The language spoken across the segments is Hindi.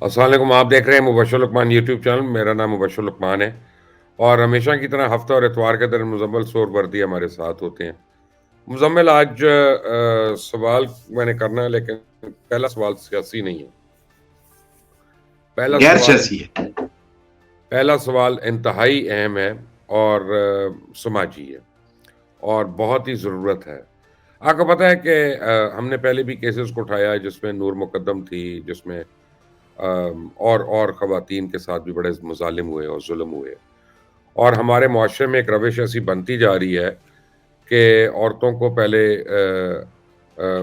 अस्सलाम वालेकुम। आप देख रहे हैं मुबश्शिर लुकमान यूट्यूब चैनल। मेरा नाम मुबश्शिर लुकमान है और हमेशा की तरह हफ्ता और इतवार के दिन मुज़म्मिल सोहरावर्दी हमारे साथ होते हैं। मुज़म्मिल, आज सवाल मैंने करना है, लेकिन पहला सवाल सियासी नहीं है। पहला गैर सवाल सियासी है। पहला सवाल इंतहाई अहम है और समाजी है और बहुत ही ज़रूरत है। आपको पता है कि हमने पहले भी केसेस को उठाया है जिसमें नूर मुक़द्दम थी, जिसमें और ख़वातीन के साथ भी बड़े मज़ालिम हुए और ज़ुल्म हुए। और हमारे मुआशरे में एक रविश ऐसी बनती जा रही है कि औरतों को पहले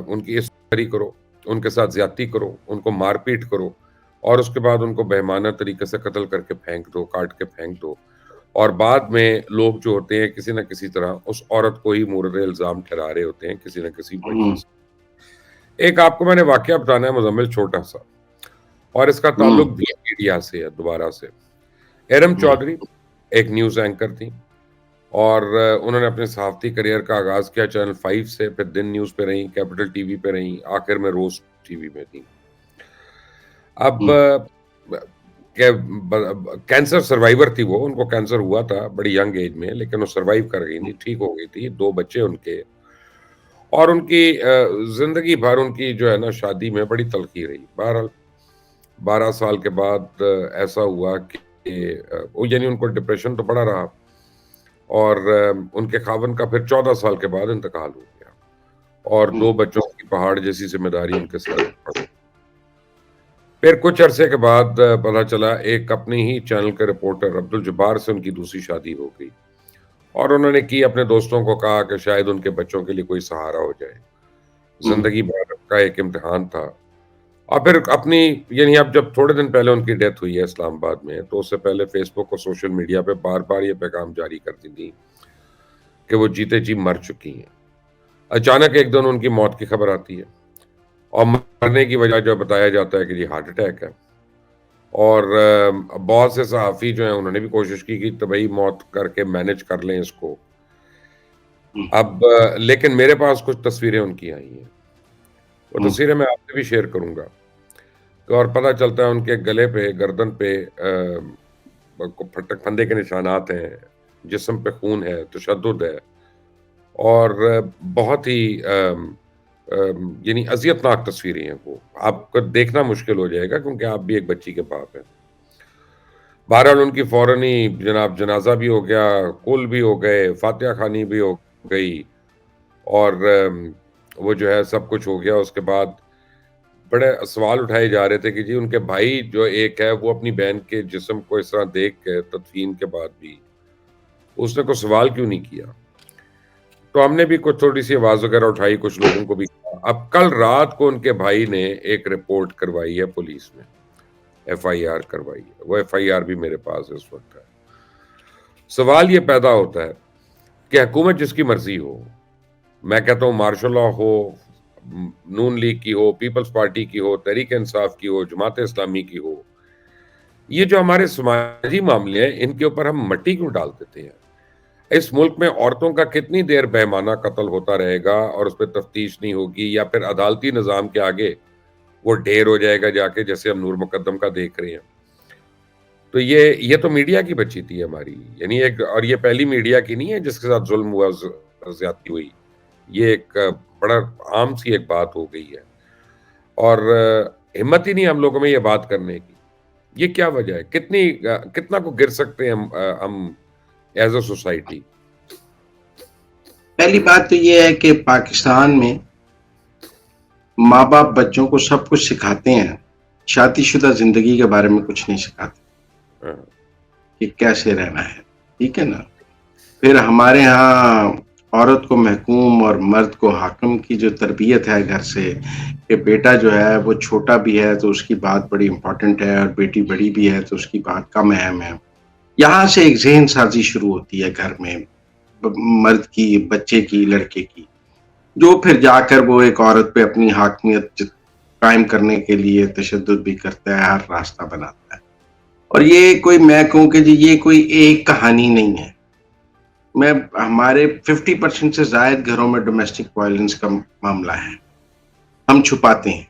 उनकी इज़्ज़त करो, उनके साथ ज़्यादती करो, उनको मार-पीट करो और उसके बाद उनको बेईमाना तरीके से कत्ल करके फेंक दो, काट के फेंक दो। और बाद में लोग जो होते हैं किसी न किसी तरह उस औरत को ही मोर्द इल्ज़ाम ठहरा रहे होते हैं किसी न किसी वजह हुँ, से। एक आपको मैंने वाक़या बताना है मुज़म्मिल, छोटा-सा, और इसका ताल्लुक हुँ, भी मीडिया से है दोबारा से। एरम हुँ, चौधरी एक न्यूज़ एंकर थी और उन्होंने अपने सहाफ़ती करियर का आगाज़ किया चैनल 5 से, फिर दिन न्यूज़ पे रहीं, कैपिटल टीवी पे रहीं, आखिर में रोज़ टीवी में थीं। अब हुँ, ब क्या ब ब कैंसर सर्वाइवर थी वो, उनको कैंसर हुआ था बड़ी यंग एज में, लेकिन वो सर्वाइव कर गई थी, ठीक हो गई थी, 2 बच्चे उनके। और उनकी ज़िंदगी भर उनकी जो है ना शादी में बड़ी तलख़ी रही। बहरहाल 12 साल के बाद ऐसा हुआ कि वो यानी उनको डिप्रेशन तो बड़ा रहा और उनके ख़ावंद का फिर 14 साल के बाद इंतकाल हो गया और हुँ, 2 बच्चों की पहाड़ जैसी ज़िम्मेदारी उनके सर पे पड़ गई। फिर कुछ अरसे के बाद पता चला एक अपने ही चैनल के रिपोर्टर अब्दुल जब्बार से उनकी दूसरी शादी हो गई और उन्होंने की अपने दोस्तों को कहा कि शायद उनके बच्चों के लिए कोई सहारा हो जाए। हुँ, ज़िंदगी भर का एक इम्तिहान था। और फिर अपनी यानी अब जब थोड़े दिन पहले उनकी डेथ हुई है इस्लामाबाद में, तो उससे पहले फ़ेसबुक और सोशल मीडिया पे बार-बार ये पैगाम जारी करती थीं कि वो जीते जी मर चुकी हैं। अचानक एक दिन उनकी मौत की खबर आती है और मरने की वजह जो बताया जाता है कि जी हार्ट अटैक है। और बहुत से सहाफ़ी जो हैं उन्होंने भी कोशिश की कि तबई मौत करके मैनेज कर लें इसको। हुँ, अब लेकिन मेरे पास कुछ तस्वीरें उनकी आई हैं। वो हुँ, तस्वीरें मैं आपसे भी शेयर करूँगा। और पता चलता है उनके गले पे, गर्दन पे को फटक फंदे के निशानात हैं, जिस्म पे खून है, तशद्दुद है और बहुत ही यानी अज़ियतनाक तस्वीरें हैं वो। आपको देखना मुश्किल हो जाएगा क्योंकि आप भी एक बच्ची के बाप हैं। बहरहाल उनकी फ़ौरन ही जनाब जनाज़ा भी हो गया, कुल भी हो गए, फ़ातिहा ख़्वानी भी हो गई और वो जो है सब कुछ हो गया। उसके बाद बड़े सवाल उठाए जा रहे थे कि जी उनके भाई जो एक है वो अपनी बहन के जिस्म को इस तरह देख के तदफ़ीन के बाद भी उसने कोई सवाल क्यों नहीं किया? तो हमने भी कुछ थोड़ी-सी आवाज़ वग़ैरह उठाई, कुछ लोगों को भी कहा। अब कल रात को उनके भाई ने एक रिपोर्ट करवाई है पुलिस में, एफआईआर करवाई है। वो एफआईआर भी मेरे पास इस वक़्त है। सवाल ये पैदा होता है कि हुकूमत जिसकी मर्ज़ी हो, मैं कहता हूँ मार्शल लॉ हो, नून लीग की हो, पीपल्स पार्टी की हो, तहरीक-ए-इंसाफ की हो, जमात-ए-इस्लामी की हो, ये जो हमारे समाजी मामले हैं, इनके ऊपर हम मट्टी क्यों डाल देते हैं? इस मुल्क में औरतों का कितनी देर बेईमाना कत्ल होता रहेगा और उस पे तफ्तीश नहीं होगी या फिर अदालती निज़ाम के आगे वो ढेर हो जाएगा जाके, जैसे हम नूर मुकद्दम का देख रहे हैं। तो ये तो मीडिया की बच्ची थी हमारी, यानी एक, और ये पहली मीडिया की नहीं है जिसके साथ ज़ुल्म हुआ, ज़्यादती हुई। ये एक बड़ा आम सी एक बात हो गई है और हिम्मत ही नहीं हम लोगों में ये बात करने की। ये क्या वजह है? कितना को गिर सकते हैं हम एज़ अ सोसाइटी? पहली बात तो ये है कि पाकिस्तान में माँ-बाप बच्चों को सब कुछ सिखाते हैं, शादीशुदा ज़िंदगी के बारे में कुछ नहीं सिखाते हाँ, कि कैसे रहना है, ठीक है ना? फिर हमारे यहाँ औरत को महकूम और मर्द को हाकिम की जो तरबियत है घर से, कि बेटा जो है वो छोटा भी है तो उसकी बात बड़ी इम्पोर्टेंट है और बेटी बड़ी भी है तो उसकी बात कम अहम है। यहाँ से एक ज़हन-साज़ी शुरू होती है घर में, ब मर्द की, बच्चे की, लड़के की, जो फिर जाकर वो एक औरत पे अपनी हाकिमियत कायम करने के लिए तशद्दुद भी करता है, हर रास्ता बनाता है। और ये कोई, मैं कहूँ कि जी ये कोई एक कहानी नहीं है। मैं हमारे 50% से ज़ायद घरों में डोमेस्टिक वायलेंस का मामला है। हम छुपाते हैं।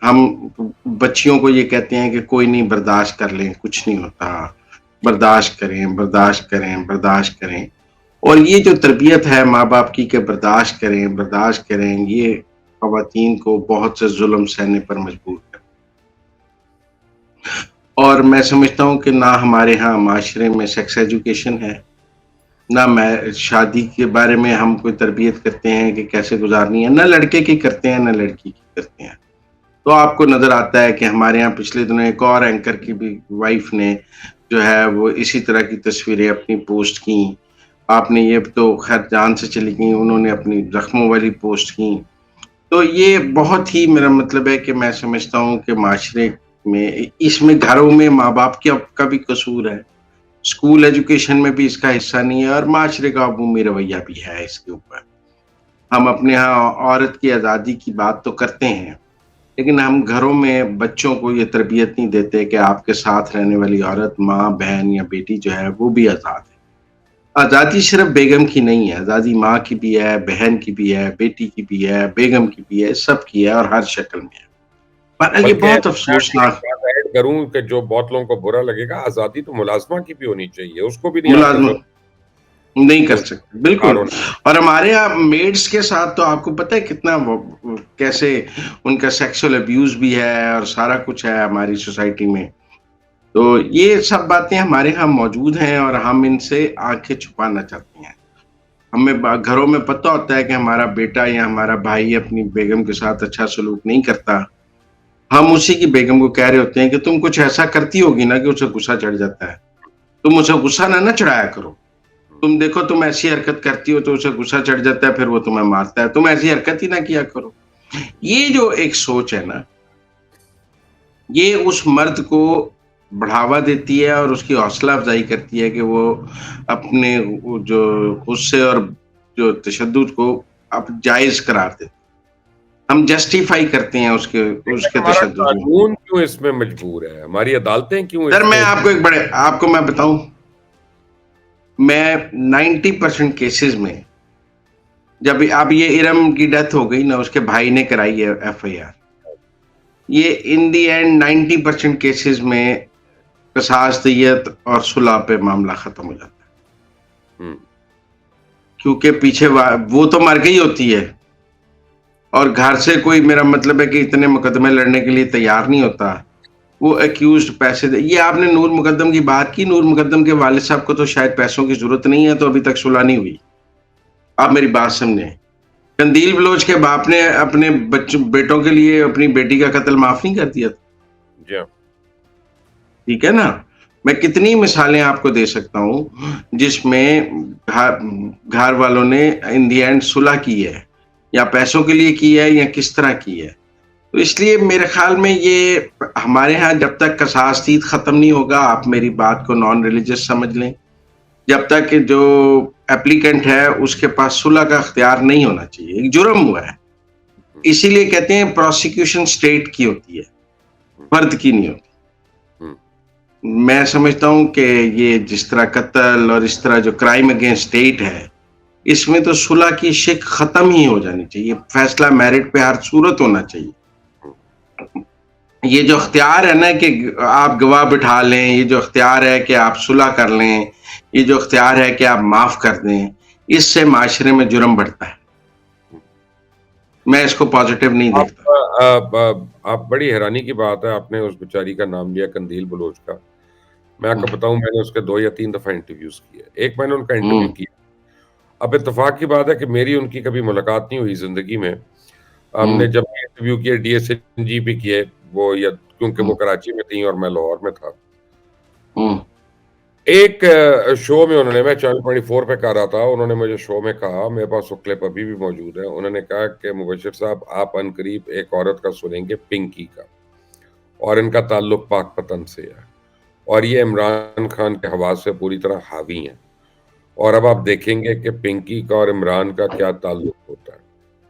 हम बच्चियों को ये कहते हैं कि कोई नहीं, बर्दाश्त कर लें, कुछ नहीं होता, बर्दाश्त करें, बर्दाश्त करें, बर्दाश्त करें। और ये जो तरबियत है माँ-बाप की कि बर्दाश्त करें, ये ख़वातीन को बहुत से ज़ुल्म सहने पर मजबूर कर। और मैं समझता हूँ कि ना हमारे यहाँ माशरे में सेक्स एजुकेशन है, ना मैं शादी के बारे में हम कोई तरबियत करते हैं कि कैसे गुज़ारनी है, ना लड़के की करते हैं, ना लड़की की करते हैं। तो आपको नज़र आता है कि हमारे यहाँ पिछले दिनों एक और एंकर की भी वाइफ़ ने जो है वो इसी तरह की तस्वीरें अपनी पोस्ट की। आपने ये तो ख़ैर जान से चली गई, उन्होंने अपनी ज़ख्मों वाली पोस्ट की। तो ये बहुत ही मेरा मतलब है कि मैं समझता हूँ कि माशरे में इसमें घरों में माँ-बाप का भी कसूर है। स्कूल एजुकेशन में भी इसका हिस्सा नहीं है और माशरे का अमूमी रवैया भी है इसके ऊपर। हम अपने यहाँ औरत की आज़ादी की बात तो करते हैं, लेकिन हम घरों में बच्चों को ये तरबियत नहीं देते कि आपके साथ रहने वाली औरत, माँ, बहन या बेटी जो है वो भी आज़ाद है। आज़ादी सिर्फ़ बेगम की नहीं है, आज़ादी माँ की भी है, बहन की भी है, बेटी की भी है, बेगम की भी है, सबकी है और हर शक्ल में है। पर ये बल्कि बहुत मैं एक अफ़सोसनाक बात ऐड करूँ कि जो बहुत लोगों को बुरा लगेगा, आज़ादी तो मुलाज़मा की भी होनी चाहिए, उसको भी नहीं आप मुलाज़िम तसव्वुर नहीं कर उस सकते, बिल्कुल। कानून और हमारे यहाँ मेड्स के साथ तो आपको पता है कितना वो कैसे उनका सेक्सुअल अब्यूज़ भी है और सारा कुछ है हमारी सोसाइटी में। तो ये सब बातें हमारे यहाँ मौजूद हैं और हम इनसे आँखें छुपाना चाहते हैं। हमें घरों में पता होता है कि हमारा बेटा या हमारा भाई अपनी बेगम के साथ अच्छा सलूक नहीं करता। हम उसी की बेगम को कह रहे होते हैं कि तुम कुछ ऐसा करती होगी ना कि उसे गुस्सा चढ़ जाता है। तुम उसे गुस्सा ना चढ़ाया करो। तुम देखो तुम ऐसी हरकत करती हो तो उसे गुस्सा चढ़ जाता है, फिर वो तुम्हें मारता है। तुम ऐसी हरकत ही ना किया करो। ये जो एक सोच है ना, ये उस मर्द को बढ़ावा देती है और उसकी हौसला अफ़ज़ाई करती है कि वो अपने वो जो गुस्से और जो तशद्दुद को अब जायज़ करार देते। हम जस्टिफ़ाई करते हैं उसके लेकिन उसके हमारा तशद्दुद को। कानून क्यों इसमें मजबूर है? हमारी अदालतें क्यों सर मैं इसमें आपको एक बड़े आपको मैं बताऊँ, मैं 90% केसेज़ में जब अब ये इरम की डेथ हो गई ना, उसके भाई ने कराई है एफआईआर। ये इन द एंड 90% केसेज़ में क़सास, दियत और सुलह पे मामला ख़त्म हो जाता है। हुँ। क्योंकि पीछे वो तो मर गई होती है और घर से कोई मेरा मतलब है कि इतने मुकदमे लड़ने के लिए तैयार नहीं होता। वो एक्यूज़्ड पैसे दे ये आपने नूर मुकद्दम की बात की, नूर मुकद्दम के वालिद साहब को तो शायद पैसों की ज़रूरत नहीं है, तो अभी तक सुलह नहीं हुई। आप मेरी बात समझें। कंदील बलोच के बाप ने अपने बेटों के लिए अपनी बेटी का कत्ल माफ़ नहीं कर दिया था। जी हाँ। ठीक है ना? मैं कितनी मिसालें आपको दे सकता हूँ, जिसमें घर वालों ने इन द एंड सुलह की है, या पैसों के लिए की है या किस तरह की है। तो इसलिए मेरे ख़्याल में ये हमारे यहाँ जब तक क़सास-दीद ख़त्म नहीं होगा, आप मेरी बात को नॉन रिलिजियस समझ लें। जब तक जो एप्लीकेंट है उसके पास सुलह का इख्तियार नहीं होना चाहिए, एक जुर्म हुआ है। इसीलिए कहते हैं प्रोसिक्यूशन स्टेट की होती है, फर्द की नहीं होती। हुँ। मैं समझता हूँ कि ये जिस तरह कत्ल और इस तरह जो क्राइम अगेंस्ट स्टेट है, इसमें तो सुलह की शिक ख़त्म ही हो जानी चाहिए। फैसला मेरिट पे हर सूरत होना चाहिए। ये जो इख्तियार है ना कि आप गवाह बिठा लें, ये जो इख्तियार है कि आप सुलह कर लें, ये जो इख्तियार है कि आप माफ़ कर दें, इससे माशरे में जुर्म बढ़ता है। मैं इसको पॉज़िटिव नहीं आप देखता। आप बड़ी हैरानी की बात है, आपने उस बेचारी का नाम लिया कंदील बलोच का। मैं हुँ, आपको बताऊँ मैंने उसके 2 या 3 दफ़ा इंटरव्यूज़ किए। एक मैंने उनका हुँ, इंटरव्यू किया। अब इत्तेफ़ाक की बात है कि मेरी उनकी कभी मुलाकात नहीं हुई ज़िंदगी में। हुँ, हमने जब भी इंटरव्यू किए डीएसएनजी पे किए, वो या क्योंकि वो हुँ, कराची में थीं और मैं लाहौर में था। हुँ, एक शो में उन्होंने मैं चैनल 24 पे कर रहा था, उन्होंने मुझे शो में कहा, मेरे पास वो क्लिप अभी भी मौजूद है। उन्होंने कहा कि मुबश्शिर साहब आप अनकरीब एक औरत का सुनेंगे पिंकी का और इनका ताल्लुक पाकपतन से है और ये इमरान खान के हवास से पूरी तरह हावी हैं और अब आप देखेंगे कि पिंकी का और इमरान का क्या ताल्लुक होता है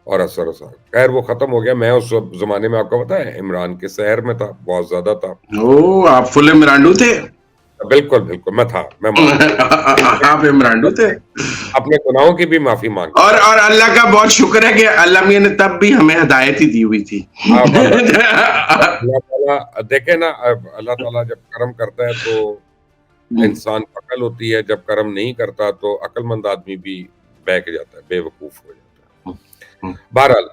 और असर-रसार। खैर वो ख़त्म हो गया, मैं उस ज़माने में आपको पता है इमरान के सहर में था, बहुत ज़्यादा था। ओह! आप फुले मिरांडू थे? बिल्कुल, बिल्कुल, मैं मानता आप इमरान थे। अपने गुनाहों की भी माफ़ी माँगता हूँ। और अल्लाह का बहुत शुक्र है कि अल्लाह मियाँ ने तब भी हमें हिदायत ही दी हुई थी। अब अल्लाह ताला देखें ना, अब अल्लाह ताला जब करम करता है तो हुँ, इंसान को अकल होती है, जब कर्म नहीं करता तो अक्लमंद आदमी भी बहक जाता है, बेवकूफ़ हो जाता है। हुँ, हुँ, बहरहाल,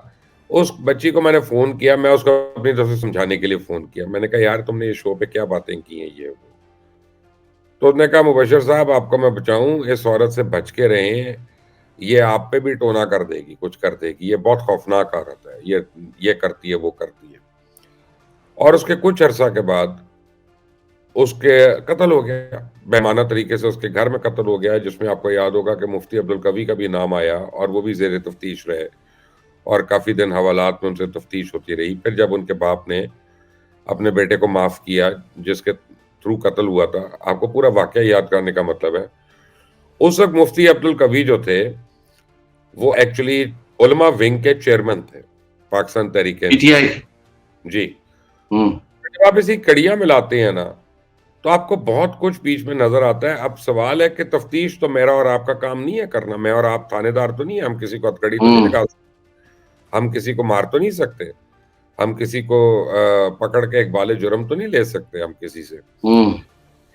उस बच्ची को मैंने फ़ोन किया, मैं उसको अपनी तरफ से समझाने के लिए फ़ोन किया। मैंने कहा, "यार, तुमने ये शो पे क्या बातें की हैं, ये वो।" तो उसने कहा, "मुबश्शिर साहब, आपको मैं बचाऊँ, इस औरत से बच के रहें, ये आप पे भी टोना कर देगी, कुछ कर देगी, ये बहुत खौफ़नाक औरत है, ये करती है, वो करती है।" और उसके कुछ अरसा के बाद उसके कत्ल हो गया। बेईमाना तरीके से उसके घर में कत्ल हो गया, जिसमें आपको याद होगा कि मुफ्ती अब्दुल कवी का भी नाम आया और वो भी ज़ेर तफ्तीश रहे और काफ़ी दिन हवालात में उनसे तफ्तीश होती रही। फिर जब उनके बाप ने अपने बेटे को माफ़ किया, जिसके थ्रू कत्ल हुआ था, आपको पूरा वाक़या याद कराने का मतलब है, उस वक़्त मुफ्ती अब्दुल कवी जो थे, वो एक्चुअली उलमा विंग के चेयरमैन थे, पाकिस्तान तहरीक-ए-इंसाफ। पीटीआई। जी। हुँ, जब आप इसी कड़ियाँ मिलाते हैं ना, तो आपको बहुत कुछ बीच में नज़र आता है। अब सवाल है कि तफ़्तीश तो मेरा और आपका काम नहीं है करना, मैं और आप थानेदार तो नहीं है, हम किसी को हथकड़ी तो नहीं हुँ, लगा सकते, हम किसी को मार तो नहीं सकते, हम किसी को पकड़ के इक़बाल जुर्म तो नहीं ले सकते हम किसी से। हुँ,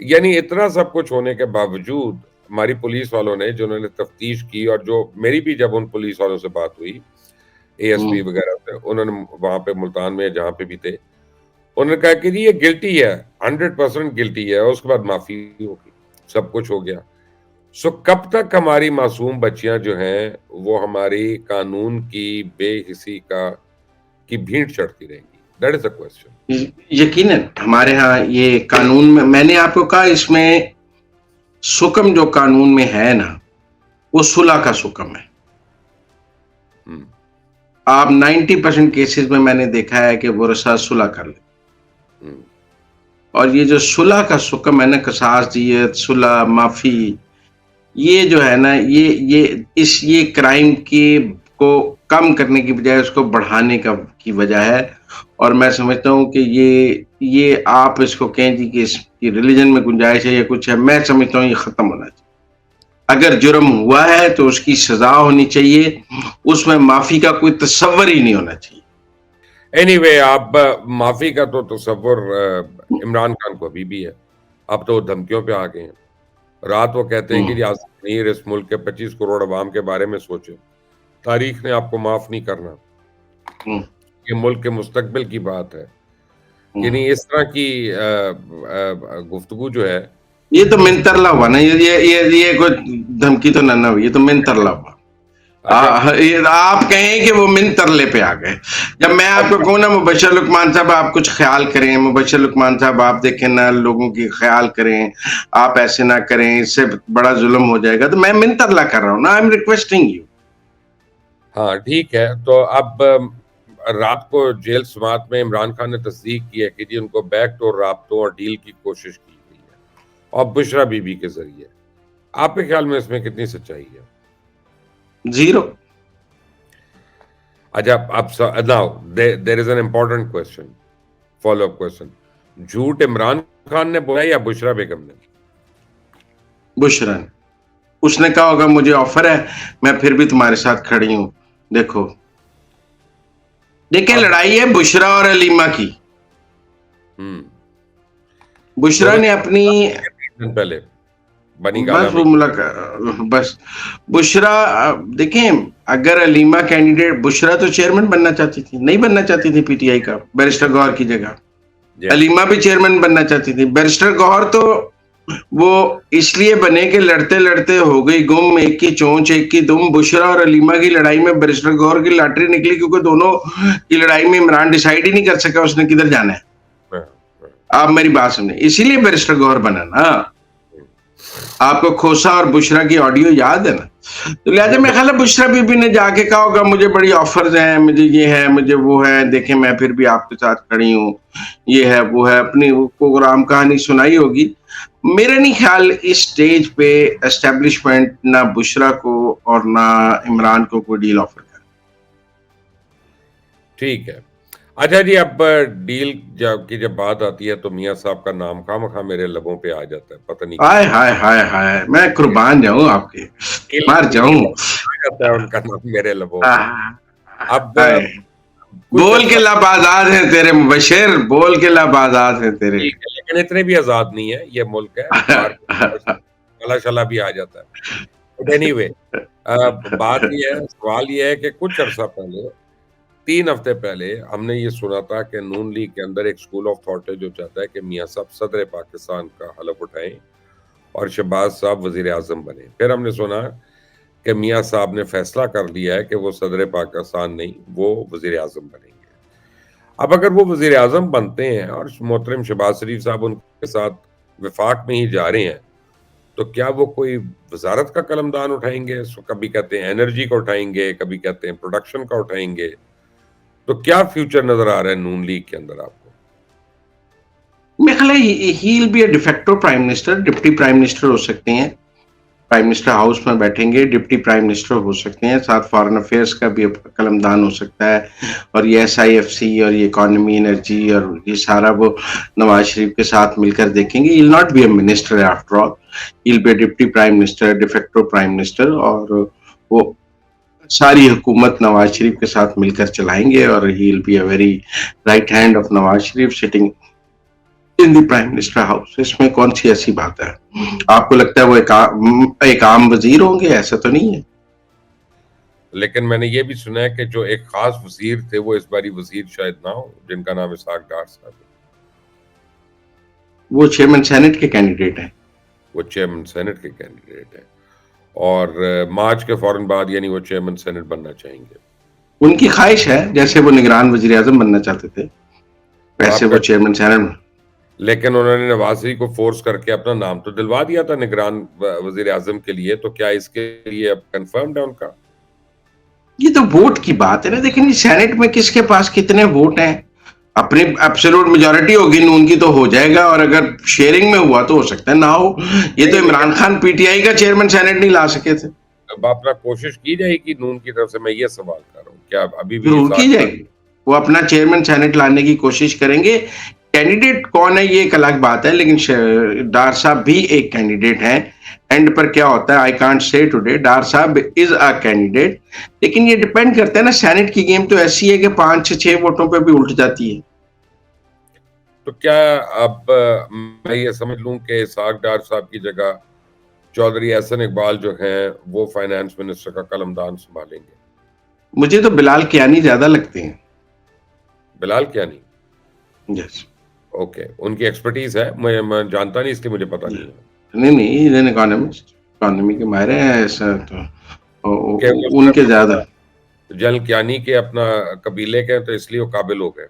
यानी इतना सब कुछ होने के बावजूद हमारी पुलिस वालों ने जिन्होंने तफ़्तीश की और जो मेरी भी जब उन पुलिस वालों से बात हुई, एएसपी हुँ, वग़ैरह से, उन्होंने वहाँ पे मुल्तान में जहाँ पे भी थे, उन्होंने कहा कि जी ये गिल्टी है, 100% गिल्टी है और उसके बाद माफ़ी होगी, सब कुछ हो गया। सो कब तक हमारी मासूम बच्चियाँ जो हैं, वो हमारी कानून की बेहिसी की भीड़ चढ़ती रहेंगी? That is the question. यकीनन हमारे यहाँ ये कानून में मैंने आपको कहा इसमें सुकम जो कानून में है ना, वो सुलह का सुकम है। हुँ, आप 90% केसेज़ में मैंने देखा है कि वो रसा सुलह कर लेते। हुँ, और ये जो सुलह का सुकम है ना, कसास दियत, सुलह, माफ़ी, ये जो है ना, ये क्राइम की को कम करने की बजाय उसको बढ़ाने का की वजह है। और मैं समझता हूँ कि ये आप इसको कहें जी कि इसकी रिलीजन में गुंजाइश है या कुछ है, मैं समझता हूँ ये खत्म होना चाहिए। अगर जुर्म हुआ है तो उसकी सजा होनी चाहिए, उसमें माफ़ी का कोई तसव्वुर ही नहीं होना चाहिए। एनीवे आप माफ़ी का तो तसव्वुर इमरान खान को अभी भी है। अब तो वो धमकियों पे आ गए हैं। रात वो कहते हैं कि हुँ, जी आसिफ मुनीर इस मुल्क के 25 करोड़ अवाम के बारे में सोचें। तारीख़ ने आपको माफ़ नहीं करना। हुँ, ये मुल्क के मुस्तक़बिल की बात है। हुँ। यानी इस तरह की गुफ्तगू जो है ये तो इस मिनतरला हुआ ना, ये कोई धमकी तो ना हुई, ये तो मिनतरला हुआ। अच्छा ये आप कहें कि वो मिन तरले पे आ गए। जब मैं आपको अच्छा कहूँ ना मुबश्शिर लुकमान साहब आप कुछ ख़्याल करें, मुबश्शिर लुकमान साहब आप देखें ना लोगों की ख़्याल करें, आप ऐसे ना करें, इससे बड़ा ज़ुल्म हो जाएगा, तो मैं मिन तरला कर रहा हूँ ना, आई एम रिक्वेस्टिंग यू। हाँ, ठीक है। तो अब रात को जेल समाअत में इमरान खान ने तस्दीक की है कि जी उनको बैकडोर राब्तों और डील की कोशिश की गई है और बुशरा बीबी के ज़रिए। आपके ख़्याल में इसमें कितनी सच्चाई है? 0। अच्छा अब स now there is an important question, follow up question. झूठ इमरान खान ने बोला या बुशरा बेगम ने? बुशरा ने। उसने कहा होगा मुझे ऑफ़र है, मैं फिर भी तुम्हारे साथ खड़ी हूँ। देखो, देखिए अब लड़ाई है बुशरा और अलीमा की। हुँ, बुशरा दोनों ने अपनी 3 दिन पहले बनी गाला बस में वो बस बुशरा देखें अगर अलीमा कैंडिडेट बुशरा तो चेयरमैन बनना चाहती थी नहीं बनना चाहती थी पीटीआई का बैरिस्टर गौहर की जगह या अलीमा भी चेयरमैन बनना चाहती थी बैरिस्टर गौहर तो वो इसलिए बने कि लड़ते लड़ते हो गई गुम एक की चोंच एक की दुम बुशरा और अलीमा की लड़ाई में बैरिस्टर गौहर की लॉटरी निकली क्योंकि दोनों की लड़ाई में इमरान डिसाइड ही नहीं कर सका उसने किधर जाना है हाँ, हाँ, आप मेरी बात सुनिए इसीलिए बैरिस्टर गौहर बना ना हुँ। आपको खोसा और बुशरा की ऑडियो याद है ना तो लिहाजा मैं मेरे ख्याल है बुशरा बीबी ने जाके कहा होगा मुझे बड़ी ऑफर्स हैं मुझे ये है मुझे वो है देखें मैं फिर भी आपके साथ खड़ी हूँ ये है वो है अपनी वो प्रोग्राम कहानी सुनाई होगी मेरा नहीं ख्याल इस स्टेज पे एस्टेब्लिशमेंट ना बुशरा को और ना इमरान को कोई डील ऑफर कर ठीक है। अच्छा जी, अब डील की जब बात आती है तो मियाँ साहब का नाम खामखा मेरे लबों पे आ जाता है, पता नहीं हाय क्यों? हाय हाय हाय, मैं कुर्बान जाऊं आपके, डील मर डील जाऊं। आ जाता है उनका नाम मेरे लबों पे। आह, अब हाय, कुछ बोल के अर्सा लब आजाद हैं तेरे मुबशर, बोल के लब आजाद हैं तेरे। ठीक है, लेकिन इतने भी आज़ाद नहीं है, ये मुल्क है, बाहर काला-शाला भी आ जाता है। बट एनीवे बात ये है, सवाल ये है कि कुछ अरसा पहले 3 हफ्ते पहले हमने ये सुना था कि नून लीग के अंदर एक स्कूल ऑफ थॉट है जो चाहता है कि मियाँ साहब सदर पाकिस्तान का हलफ उठाएँ और शहबाज साहब वज़ीर-ए-आज़म बने। फिर हमने सुना कि मियाँ साहब ने फैसला कर लिया है कि वो सदर पाकिस्तान नहीं, वो वज़ीर-ए-आज़म बनेंगे। अब अगर वो वज़ीर-ए-आज़म बनते हैं और मोहतरम शहबाज शरीफ साहब उनके साथ विफ़ाक में ही जा रहे हैं, तो क्या वो कोई वज़ारत का कलमदान उठाएँगे? कभी कहते हैं एनर्जी का उठाएँगे, कभी कहते हैं प्रोडक्शन का उठाएँगे। तो क्या फ्यूचर नज़र आ रहा है नून लीग के अंदर आपको? मेरे ख्याल है he will be a de facto prime minister, deputy prime minister हो सकते हैं, प्राइम मिनिस्टर हाउस में बैठेंगे, डिप्टी प्राइम मिनिस्टर हो सकते हैं, साथ फॉरेन अफेयर्स का भी कलमदान हो सकता है, और ये SIFC और ये इकोनॉमी, एनर्जी और ये सारा वो नवाज शरीफ के साथ मिलकर देखेंगे। He will not be a minister after all, he will be a deputy prime minister, de facto prime minister, और वो सारी हुकूमत नवाज शरीफ के साथ मिलकर चलाएंगे, और he will be a very right hand of Nawaz Sharif sitting in the prime minister house. इसमें कौन सी ऐसी बात है? आपको लगता है वो एक आम वजीर होंगे? ऐसा तो नहीं है। लेकिन मैंने ये भी सुना है कि जो एक ख़ास वज़ीर थे, वो इस बारी वज़ीर शायद ना हो, जिनका नाम इसहाक डार साहब है। वो चेयरमैन सेनेट के कैंडिडेट हैं। वो चेयरमैन सेनेट के कैंडिडेट हैं और मार्च के फ़ौरन बाद यानी वो चेयरमैन सेनेट बनना चाहेंगे। उनकी ख्वाहिश है, जैसे वो निगरान वजीर आजम बनना चाहते थे, तो वैसे आपका वो चेयरमैन सेनेट। लेकिन उन्होंने नवाज़ शरीफ को फ़ोर्स करके अपना नाम तो दिलवा दिया था निगरान वज़ीर-ए-आज़म के लिए, तो क्या इसके लिए अब कन्फर्म्ड है उनका? ये तो वोट की बात है ना। देखिए, सेनेट में किसके पास कितने वोट हैं, अपनी एब्सोल्यूट मेजोरिटी होगी नून की तो हो जाएगा, और अगर शेयरिंग में हुआ तो हो सकता है ना हो। ये तो नहीं, इमरान लेकिन खान PTI का चेयरमैन सेनेट नहीं ला सके थे। अब अपना कोशिश की जाएगी नून की तरफ से, मैं ये सवाल कर रहा हूँ। क्या अभी भी जरूर की इसहाक डार जाएगी, वो अपना चेयरमैन सेनेट लाने की कोशिश करेंगे। कैंडिडेट कौन है ये एक अलग बात है, लेकिन डार साहब भी एक कैंडिडेट हैं। एंड पर क्या होता है, आई कांट से टुडे, डार साहब इज अ कैंडिडेट। लेकिन ये डिपेंड करता है ना, सेनेट की गेम तो ऐसी है कि 5 6 वोटों पे भी उल्ट जाती है। तो क्या अब मैं ये समझ लूँ कि इसहाक डार साहब की जगह चौधरी एहसन इकबाल जो हैं, वो फाइनेंस मिनिस्टर का कलमदान सँभालेंगे? मुझे तो बिलाल कियानी ज्यादा लगते हैं। बिलाल कियानी? यस। ओके, उनकी एक्सपर्टीज़ है, मैं जानता नहीं इसलिए मुझे पता नहीं है। नहीं नहीं, इधर इकोनॉमिस्ट, इकोनॉमी के माहिर हैं, ऐसा तो कि वो उनके सिर्फ़ ज्यादा। जनरल कियानी के अपना कबीले के हैं, तो इसलिए वो काबिल हो गए।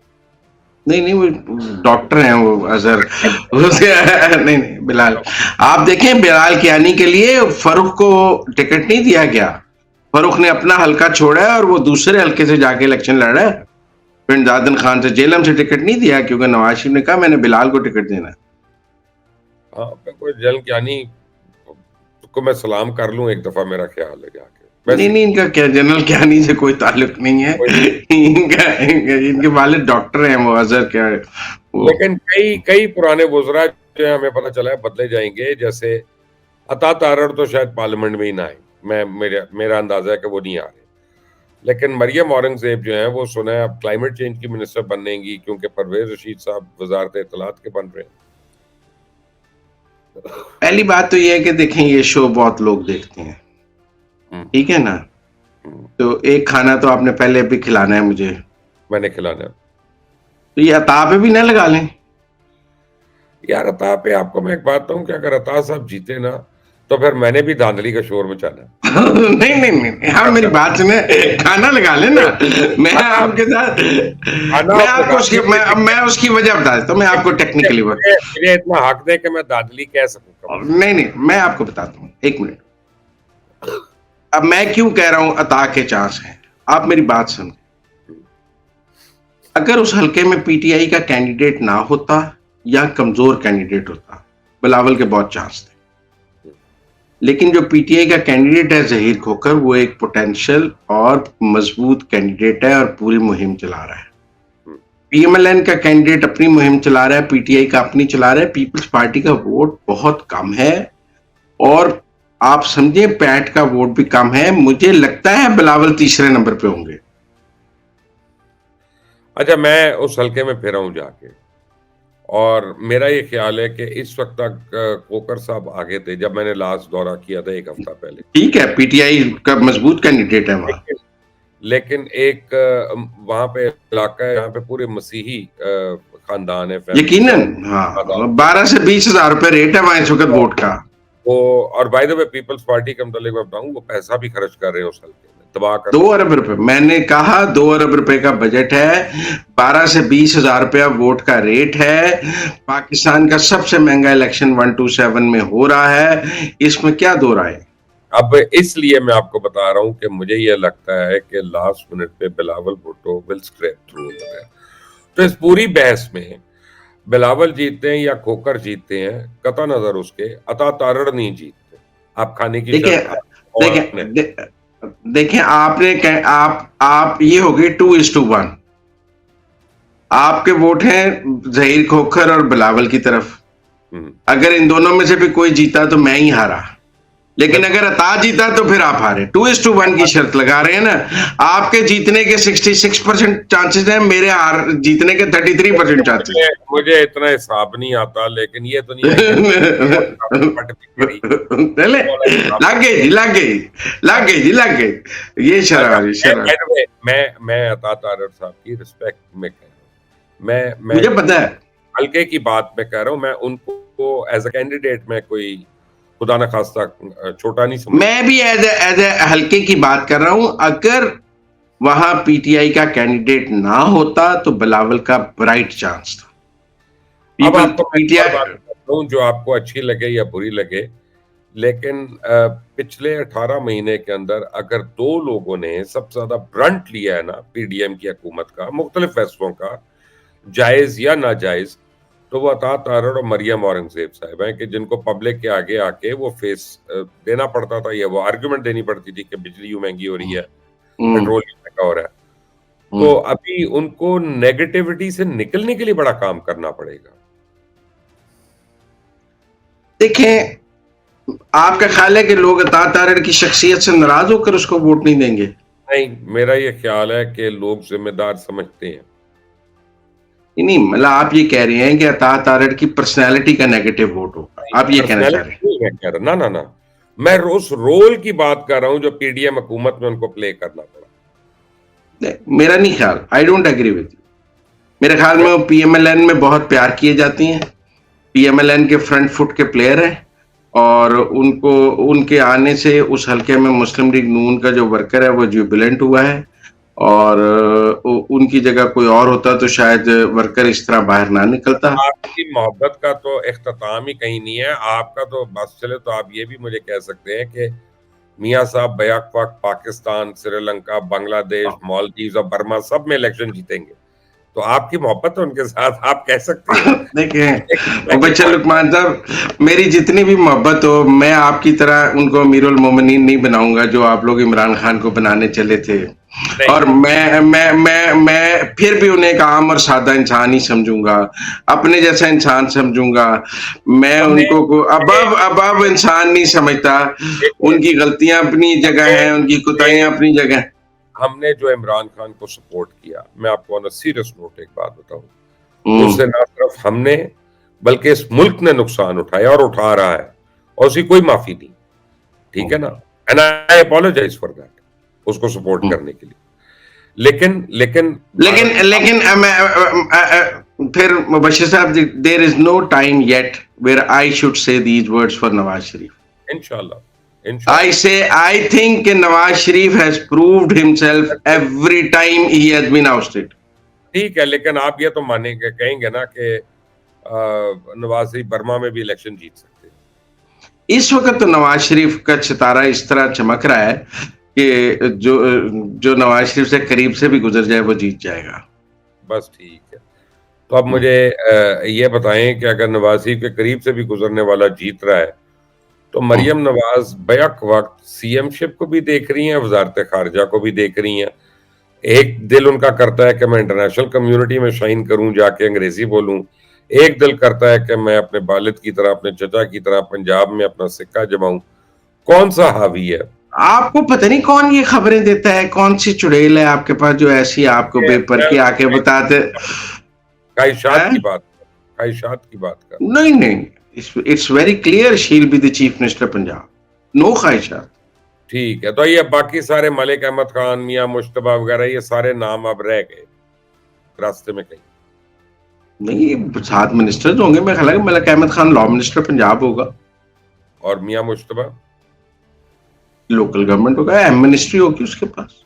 नहीं नहीं, वो डॉक्टर हैं, वो अजहर नहीं नहीं, बिलाल। आप देखें, बिलाल कियानी के लिए फरूख को टिकट नहीं दिया गया। फरूख ने अपना हल्का छोड़ा है और वो दूसरे हल्के से जाके इलेक्शन लड़ रहा है। बिन दादन खान से जेलम से टिकट नहीं दिया, क्योंकि नवाज शरीफ ने कहा मैंने बिलाल को टिकट देना है। हाँ, मैं कोई जनरल कियानी को मैं सलाम कर लूँ एक दफ़ा, मेरा ख़्याल है जाके। नहीं वैसे नहीं, इनका क्या जनरल कियानी से कोई ताल्लुक नहीं है। कोई इनके वालिद डॉक्टर हैं, वो अजहर क्या वो। लेकिन कई कई पुराने वुज़रा जो हैं, हमें पता चला है बदले जाएँगे, जैसे अता तारड़ तो शायद पार्लियामेंट में ही ना आए। मेरा अंदाज़ा है कि वो नहीं आ रहे। लेकिन मरियम औरंगज़ेब जो हैं, वो सुना है अब क्लाइमेट चेंज की मिनिस्टर बनेंगी, क्योंकि परवेज़ रशीद साहब वज़ारत इत्तलात के बन रहे हैं। पहली बात तो ये है कि देखें, ये शो बहुत लोग देखते हैं, हुँ, ठीक है ना। हुँ, तो एक खाना तो आपने पहले भी खिलाना है मुझे, मैंने खिलाना है। तो ये अता पे भी ना लगा लें। यार अता पे आपको मैं एक बात कहूँ कि अगर अता साहब जीते ना, तो फिर मैंने भी धांधली का शोर मचाना है। नहीं नहीं नहीं, हाँ मेरी बात सुने, खाना लगा लेना। मैं खाना आपके साथ, खाना मैं आप आपको लगा उसकी लीजिए, मैं उसकी वजह बता देता हूँ, मैं आपको टेक्निकली मुझे मुझे इतना हक दें कि मैं धांधली कह सकूँ कम से नहीं नहीं, मैं आपको बताता हूँ, एक मिनट। अब मैं क्यों कह रहा हूँ अता के चांस हैं, आप मेरी बात सुन। कम। अगर उस हल्के में PTI का कैंडिडेट ना होता या कमजोर कैंडिडेट होता, बिलावल के बहुत चांस थे। लेकिन जो PTI का कैंडिडेट है जहीर खोखर, वो एक पोटेंशियल और मजबूत कैंडिडेट है और पूरी मुहिम चला रहा है। पीएमएलएन का कैंडिडेट अपनी मुहिम चला रहा है, पीटीआई का अपनी चला रहा है, पीपल्स पार्टी का वोट बहुत कम है और आप समझे पैट का वोट भी कम है। मुझे लगता है बिलावल तीसरे नंबर पे होंगे। अच्छा, मैं उस हल्के में फिरा हूं जाके, और मेरा ये ख्याल है कि इस वक्त तक कोकर साहब आगे थे जब मैंने लास्ट दौरा किया था 1 हफ्ता पहले। ठीक है, पीटीआई का मजबूत कैंडिडेट है वहां। लेकिन लेकिन एक वहां पे इलाका है, यहाँ पे पूरे मसीही खानदान है, यकीनन, हाँ, 12 से 20 हजार रुपए रेट है वहां इस वक्त वोट का। वो, और by the way Peoples Party के मतलब मैं बताऊं, वो पैसा भी खर्च कर रहे हैं उस हल्के में, तबाह कर 2 अरब रुपए, मैंने कहा 2 अरब रुपए का बजट है, 12 से 20 हजार रुपया वोट का रेट है। पाकिस्तान का सबसे महंगा इलेक्शन 127 में हो रहा है, इसमें क्या दो राय? अब इसलिए मैं आपको बता रहा हूं कि मुझे ये लगता है कि लास्ट मिनट पे Bilawal Bhutto will scrap through. तो इस पूरी बहस में बिलावल जीतते हैं या खोकर जीतते हैं, कता नजर उसके अता तारड़ नहीं जीतते। आप खाने की देखिए देखिए देखिए, आपने आप ये हो गए 2:1। आपके वोट हैं जहीर खोखर और बिलावल की तरफ। अगर इन दोनों में से भी कोई जीता तो मैं ही हारा, लेकिन अगर अता जीता तो फिर आप हारे। 2:1 की शर्त लगा रहे हैं ना। आपके जीतने के 66% चांसेस हैं, मेरे हार जीतने के 33% चांसेस। मुझे इतना हिसाब नहीं आता, लेकिन ये तो नहीं है लग गई ये शराब। मैं अता तारड़ साहब की रिस्पेक्ट में कह रहा हूँ। मैं मुझे पता है, हल्के की बात में कह रहा हूँ। मैं उनको एज अ कैंडिडेट में कोई खुदा न खास्ता छोटा नहीं समझ। मैं भी एज ए हल्के की बात कर रहा हूं। अगर वहां पीटीआई का कैंडिडेट ना होता तो बिलावल का ब्राइट चांस था। अब आपको पीटीआई बात करता हूं जो आपको अच्छी लगे या बुरी लगे, लेकिन पिछले 18 महीने के अंदर अगर 2 लोगों ने सबसे ज्यादा ब्रंट लिया है ना पीडीएम की हुकूमत का, मुख्तलिफ फैसलों का, जायज या नाजायज, तो वो अता तारड़ और मरियम औरंगजेब साहब हैं कि जिनको पब्लिक के आगे आके वो फेस देना पड़ता था, या वो आर्गुमेंट देनी पड़ती थी कि बिजली यूं महंगी हो रही है, पेट्रोल यूं महंगा हो रहा है। तो अभी उनको नेगेटिविटी से निकलने के लिए बड़ा काम करना पड़ेगा। देखें, आपका ख्याल है कि लोग अता तारड़ की शख्सियत से नाराज होकर उसको वोट नहीं देंगे? नहीं, मेरा ये ख्याल है कि लोग जिम्मेदार समझते हैं। नहीं, मतलब आप ये कह रहे हैं कि अता तारड़ की पर्सनैलिटी का नेगेटिव वोट होगा, आप ये कहना चाह रहे हैं? ना, मैं उस रोल की बात कर रहा हूं जो पीडीएम हुकूमत में उनको प्ले करना पड़ा। मेरा नहीं ख्याल, I don't agree with you. मेरे ख्याल में पीएमएलएन में बहुत प्यार किए जाती हैं, पीएमएलएन के फ्रंट फुट के प्लेयर हैं, और उनको उनके आने से उस हल्के में मुस्लिम लीग नून का जो वर्कर है वो जुबिलेंट हुआ है, और उनकी जगह कोई और होता तो शायद वर्कर इस तरह बाहर ना निकलता। आपकी मोहब्बत का तो इख्तिताम ही कहीं नहीं है। आपका तो बस चले तो आप ये भी मुझे कह सकते हैं कि मियाँ साहब बैक वक्त पाकिस्तान, श्रीलंका, बांग्लादेश, मालदीव और बर्मा सब में इलेक्शन जीतेंगे। तो आपकी मोहब्बत है उनके साथ, आप कह सकते हैं। देखिए बच्चा लुकमान साहब, मेरी जितनी भी मोहब्बत हो, मैं आपकी तरह उनको अमीरुल मोमिनीन नहीं बनाऊंगा जो आप लोग इमरान खान को बनाने चले थे। और मैं फिर भी उन्हें एक आम और सादा इंसान ही समझूंगा, अपने जैसा इंसान समझूंगा। मैं उनको अब इंसान नहीं समझता। उनकी गलतियां अपनी जगह हैं, उनकी कोताहियां अपनी जगह। हमने जो इमरान खान को सपोर्ट किया, मैं आपको ऑन अ सीरियस नोट एक बात बताऊं, उससे ना सिर्फ हमने बल्कि इस मुल्क ने नुकसान उठाया और उठा रहा है, और उसकी कोई माफी नहीं। ठीक है ना? And I apologise for that, उसको सपोर्ट करने के लिए। लेकिन लेकिन लेकिन लेकिन फिर Bashir sahab, there is no time yet where I should say these words for Nawaz Sharif. इंशाल्लाह I think Nawaz Sharif has proved himself every time he has been ousted. ठीक है, लेकिन आप ये तो मानेंगे, कहेंगे ना कि नवाज शरीफ बर्मा में भी इलेक्शन जीत सकते हैं। इस वक्त तो नवाज शरीफ का सितारा इस तरह चमक रहा है कि जो नवाज शरीफ से करीब से भी गुजर जाए वो जीत जाएगा। बस ठीक है। तो अब मुझे ये बताएं कि अगर नवाज शरीफ के करीब से भी गुजरने वाला जीत रहा है, तो मरियम नवाज बैक वक्त सीएमशिप को भी देख रही हैं, वजारत खारजा को भी देख रही हैं, एक दिल उनका करता है कि मैं इंटरनेशनल कम्युनिटी में शाइन करूं, जाके अंग्रेजी बोलूं। एक दिल करता है कि मैं अपने वालिद की तरह, अपने चचा की तरह पंजाब में अपना सिक्का जमाऊं। कौन सा हावी है? आपको पता नहीं कौन ये खबरें देता है, कौन सी चुड़ैल है आपके पास जो ऐसी आपको ये बेपर मैं की आके बताते ख्वाहिशात हैं? की बात ख्वाहिशात की बात कर रहा हूं। नहीं नहीं, it's very clear she will be the chief minister Punjab, no ख्वाहिशात। ठीक है, तो ये बाकी सारे मलिक अहमद खान, मियां मुश्तबा वगैरह, ये सारे नाम अब रह गए रास्ते में कहीं। नहीं, 7 मिनिस्टर्स होंगे, मेरे ख्याल है मलिक अहमद खान लॉ मिनिस्टर पंजाब होगा, और मियां मुश्तबा? लोकल गवर्नमेंट होगा, एम मिनिस्ट्री होगी उसके पास।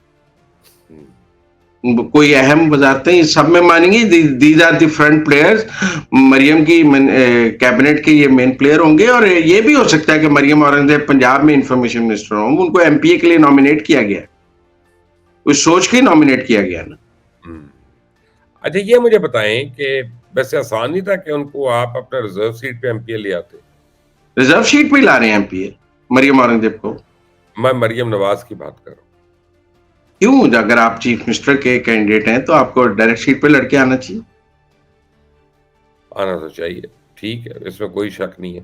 हम्म, कोई अहम वजारतें सब में मानेंगे, these are the front players. Maryam की कैबिनेट के ये मेन प्लेयर होंगे, और ये भी हो सकता है कि मरियम औरंगजेब पंजाब में इंफॉर्मेशन मिनिस्टर हों, उनको एमपीए के लिए नॉमिनेट किया गया है, उस सोच के नॉमिनेट किया गया ना। हम्म। अच्छा, ये मुझे बताएं कि वैसे आसान नहीं था कि उनको आप अपने रिजर्व सीट पे एमपीए ले आते? रिजर्व सीट पे ही ला रहे हैं एमपीए मरियम औरंगजेब को। मैं मरियम नवाज की बात कर रहा क्यों? अगर आप चीफ मिनिस्टर के कैंडिडेट हैं तो आपको डायरेक्ट सीट पे लड़के आना चाहिए। हूं, आना तो चाहिए, ठीक है, इसमें कोई शक नहीं है।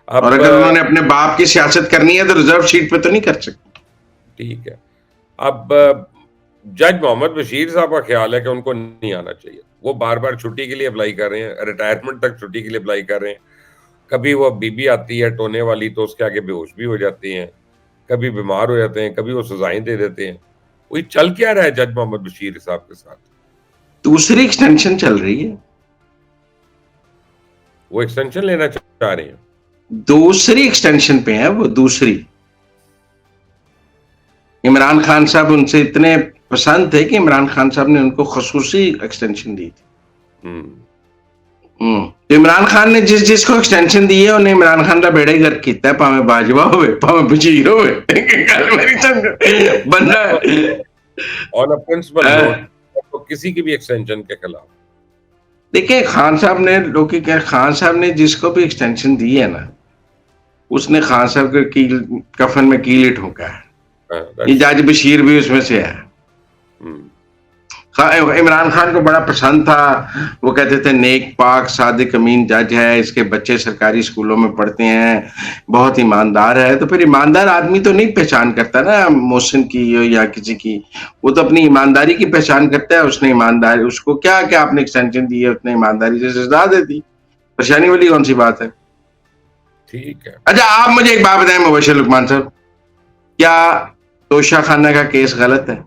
और अब अगर उन्होंने अपने बाप की सियासत करनी है तो रिजर्व सीट पे तो नहीं कर सकते। ठीक है, अब जज मोहम्मद बशीर साहब का ख्याल है कि उनको नहीं आना चाहिए। वो बार बार छुट्टी के लिए अप्लाई कर रहे हैं, रिटायरमेंट तक छुट्टी के लिए अप्लाई कर रहे हैं। कभी वो बीबी आती है टोने वाली तो उसके आगे बेहोश भी हो जाते हैं, कभी बीमार हो जाते हैं, कभी वो सजाएं दे देते हैं। वही चल क्या रहा है जज मोहम्मद बशीर साहब के साथ? दूसरी एक्सटेंशन चल रही है, वो एक्सटेंशन लेना चाह रहे हैं। दूसरी एक्सटेंशन पे है वो, दूसरी। इमरान खान साहब उनसे इतने पसंद थे कि इमरान खान साहब ने उनको खसूसी एक्सटेंशन दी थी। हम्म। तो इमरान खान ने जिस जिसको एक्सटेंशन दी है उन्हें इमरान खान का बेड़ा ही गर्क किया, भावे बाजवा होवे भावे बशीर होवे। गल मेरी समझो, बंदा ऑन अ प्रिंसिपल नोट, अ, तो किसी की भी एक्सटेंशन के खिलाफ? देखिए खान साहब ने, लोग की क्या, खान साहब ने जिसको भी एक्सटेंशन दी है ना, उसने खान साहब के कील कफन में कील ठोका है। ये दैट्स जज बशीर भी उसमें से है। इमरान खान को बड़ा पसंद था, वो कहते थे नेक पाक सादिक अमीन जज है, इसके बच्चे सरकारी स्कूलों में पढ़ते हैं, बहुत ईमानदार है। तो फिर ईमानदार आदमी तो नहीं पहचान करता ना मोहसिन की या किसी की, वो तो अपनी ईमानदारी की पहचान करता है। उसने ईमानदारी, उसको क्या क्या आपने एक्सटेंशन दी है, उसने ईमानदारी से सजा दे दी, परेशानी वाली कौन सी बात है। ठीक है। अच्छा आप मुझे एक बात बताएं मुबशर लुकमान साहब, क्या तोशा खाना का केस गलत है?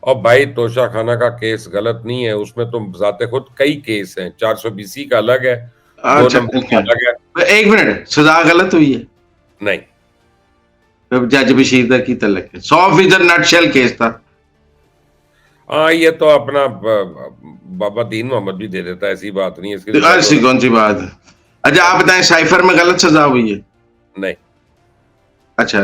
और भाई तोशा खाना का केस गलत नहीं है, उसमें तो जाते खुद कई केस हैं। 420 का अलग है, 2 अच्छा नंबर का अच्छा, अलग है। एक मिनट, सजा गलत हुई है? नहीं। जज बशीर की तलक है, 100% नटशेल केस था। हाँ, ये तो अपना बाबा दीन मोहम्मद भी दे देता है, ऐसी बात नहीं है, इसकी तो जज ऐसी होना। कौन सी बात है? अच्छा आप बताएं, साइफर में गलत सजा हुई है? नहीं, अच्छा,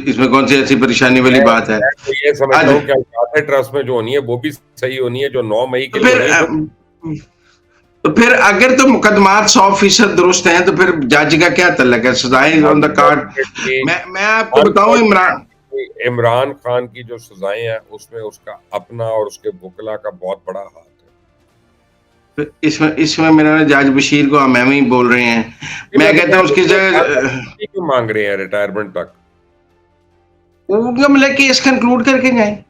इसमें कौन सी ऐसी परेशानी वाली बात है? मैं तो ये समझता आज हूँ कि अल्काते ट्रस्ट में जो होनी है वो भी सही होनी है, जो 9 मई के तो लिए फिर होनी है वो। अगर तो मुकदमात 100% दुरुस्त हैं तो फिर जज का क्या तल्लक है? सजाएं ऑन द कार्ड। अनफॉर्चुनेटली मैं आपको बताऊं, इमरान, इमरान खान की जो सजाएं हैं उसमें उसका अपना और उसके वकला का बहुत बड़ा हाथ है। इसमें इसमें मेरा जज बशीर को हम ही बोल रहे हैं। मैं कहता हूँ उसकी जगह क्यों मांग रहे हैं रिटायरमेंट तक? उनका मतलब केस कंक्लूड करके जाए,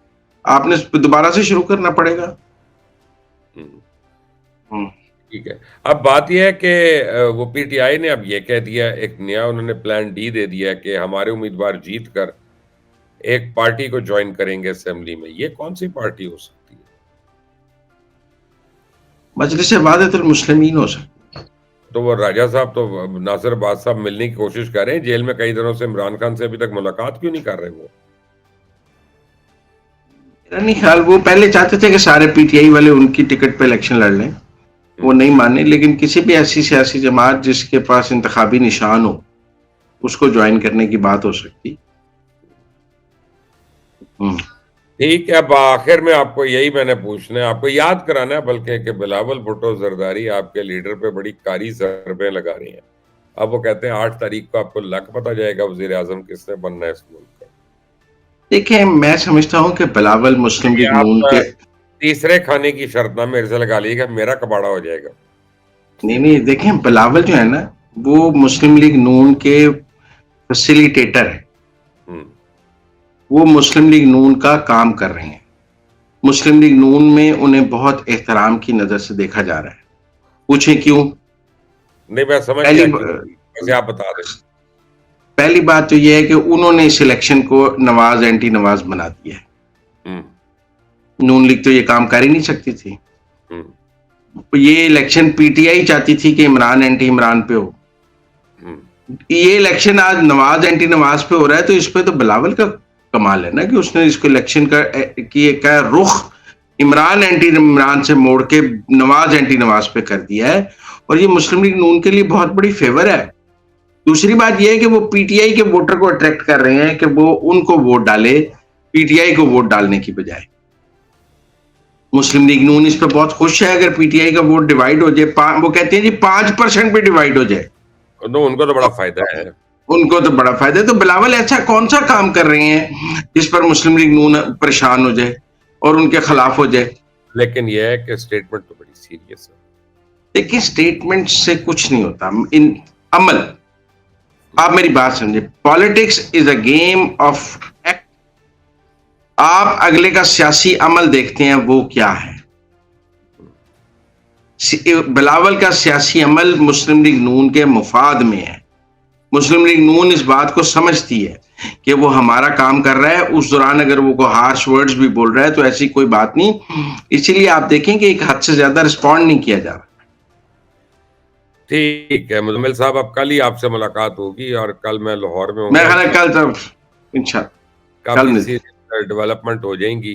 आपने दोबारा से शुरू करना पड़ेगा। हम्म। ठीक है। अब बात यह है कि वो पीटीआई ने अब ये कह दिया, एक नया उन्होंने प्लान डी दे दिया कि हमारे उम्मीदवार जीत कर एक पार्टी को ज्वाइन करेंगे असेंबली में। ये कौन सी पार्टी हो सकती है? मजलिस वाहिदतुल मुस्लिमीन हो सकती। तो वो राजा साहब तो नासिर अब्बास साहब मिलने की कोशिश कर रहे हैं जेल में कई दिनों से, इमरान खान से अभी तक मुलाकात क्यों नहीं कर रहे वो? मेरा नहीं ख्याल, वो पहले चाहते थे कि सारे पीटीआई वाले उनकी टिकट पे इलेक्शन लड़ लें, वो नहीं माने। लेकिन किसी भी ऐसी सियासी जमात जिसके पास इंतखाबी निशान हो, उसको ज्वाइन करने की बात हो सकती। ठीक है। अब आखिर में आपको यही मैंने पूछना है, आपको याद कराना है बल्कि, कि बिलावल भुट्टो जरदारी आपके लीडर पे बड़ी कारी ज़रबें लगा रही हैं। अब वो कहते हैं 8 तारीख को आपको लक पता जाएगा वजीर आजम किसने बनना है इस मुल्क का। देखिए, मैं समझता हूँ कि बिलावल मुस्लिम लीग आप नून के तीसरे खाने की शर्त ना मेरे से लगा लीजिएगा, मेरा कबाड़ा हो जाएगा। नहीं, देखिए बिलावल जो है ना, वो मुस्लिम लीग नून के फैसिलिटेटर है। वो मुस्लिम लीग नून का काम कर रहे हैं। मुस्लिम लीग नून में उन्हें बहुत एहतराम की नजर से देखा जा रहा है। पूछे क्यों? नहीं, मैं समझ पहली गया क्यों, वैसे आप बता दें। पहली बात तो यह है कि उन्होंने इस इलेक्शन को नवाज एंटी नवाज बना दिया है। नून लीग तो ये काम कर ही नहीं सकती थी। ये इलेक्शन पीटीआई चाहती थी कि इमरान एंटी इमरान पे हो। ये इलेक्शन आज नवाज एंटी नवाज पे हो रहा है, तो इस पे तो बिलावल का कमाल है ना कि उसने इसको इलेक्शन का रुख इमरान एंटी इमरान से मोड़ के नवाज एंटी नवाज पे कर दिया है। और ये मुस्लिम लीग नून के लिए बहुत बड़ी फेवर है। दूसरी बात यह है कि वो पीटीआई के वोटर को अट्रैक्ट कर रहे हैं कि वो उनको वोट डाले, पीटीआई को वोट डालने की बजाय। मुस्लिम लीग नून इस पर बहुत खुश है। अगर पीटीआई का वोट डिवाइड हो जाए, वो कहते हैं जी 5% पे डिवाइड हो जाए, तो उनको तो बड़ा फायदा है। उनको तो बड़ा फायदा है। तो बिलावल ऐसा कौन सा काम कर रहे हैं जिस पर मुस्लिम लीग नून परेशान हो जाए और उनके खिलाफ हो जाए? लेकिन यह है कि स्टेटमेंट तो बड़ी सीरियस है। देखिए, स्टेटमेंट से कुछ नहीं होता। इन अमल, आप मेरी बात समझे, politics is a game of act. आप अगले का सियासी अमल देखते हैं, वो क्या है। बिलावल का सियासी अमल मुस्लिम लीग नून के मुफाद में है। मुस्लिम लीग नून इस बात को समझती है कि वो हमारा काम कर रहा है। उस दौरान अगर वो हार्श वर्ड्स भी बोल रहा है तो ऐसी कोई बात नहीं। इसीलिए आप देखें कि एक हद से ज्यादा रिस्पॉन्ड नहीं किया जा रहा। ठीक है मुजम्मिल साहब, अब कल ही आपसे मुलाकात होगी और कल मैं लाहौर में मैं हूँ। कल तक इंशाल्लाह काफी सीरियस डेवलपमेंट हो जाएंगी,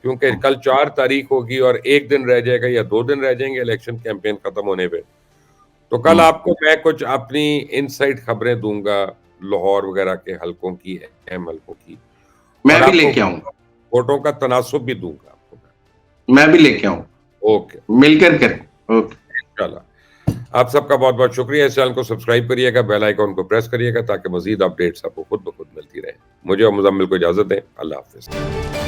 क्योंकि कल 4 तारीख होगी और एक दिन रह जाएगा या 2 दिन रह जाएंगे इलेक्शन कैंपेन खत्म होने पे। तो कल आपको मैं कुछ अपनी इनसाइड खबरें दूंगा लाहौर वगैरह के हलकों की, अहम हलकों की। मैं भी लेके आऊंगा, वोटों का तनासुब भी दूंगा आपको। मैं भी लेके आऊंगा। ओके, मिलकर करें। ओके, इंशाल्लाह। आप सबका बहुत बहुत शुक्रिया। इस चैनल को सब्सक्राइब करिएगा, बेल आइकॉन को प्रेस करिएगा ताकि मजीद अपडेट्स आपको खुद ब खुद मिलती रहे। मुझे और मुजम्मिल को इजाजत दें। अल्लाह हाफिज।